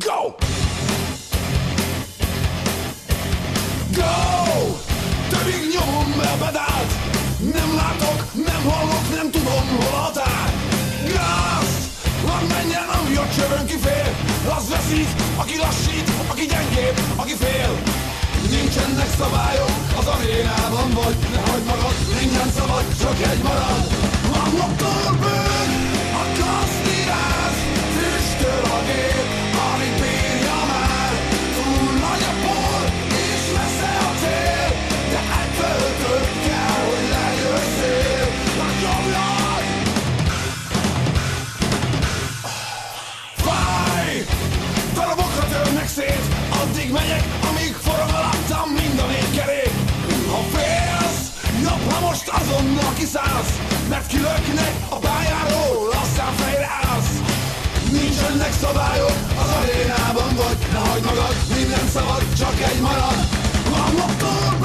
Go! Go! Többig nyomom be a pedált. Nem látok, nem hallok, nem tudom, hol a határ. Gázt! Van menjen, ami a csövön kifér. Az veszít, aki lassít, aki gyengébb, aki fél. Nincsenek szabályok az arénában vagy. Ne hagyd magad, minden szabad, csak egy marad. Van motorbőr, a kasztiráz. Füstöl a gép, alig bírja már. Túl nagy a por, és messze a cél. De ettől több kell, hogy lejösszél. Nyomjad! Fáj! Darabokra törnek szét. Addig megyek, amíg forog alattam mind a négy kerék. Ha félsz, jobb, ha most azonnal kiszállsz. Mert kilöknek a pályáról, aztán fejre állsz. Nincsenek szabályok, az arénában vagy. Ne hagyd magad, minden szabad, csak egy marad. Van motor,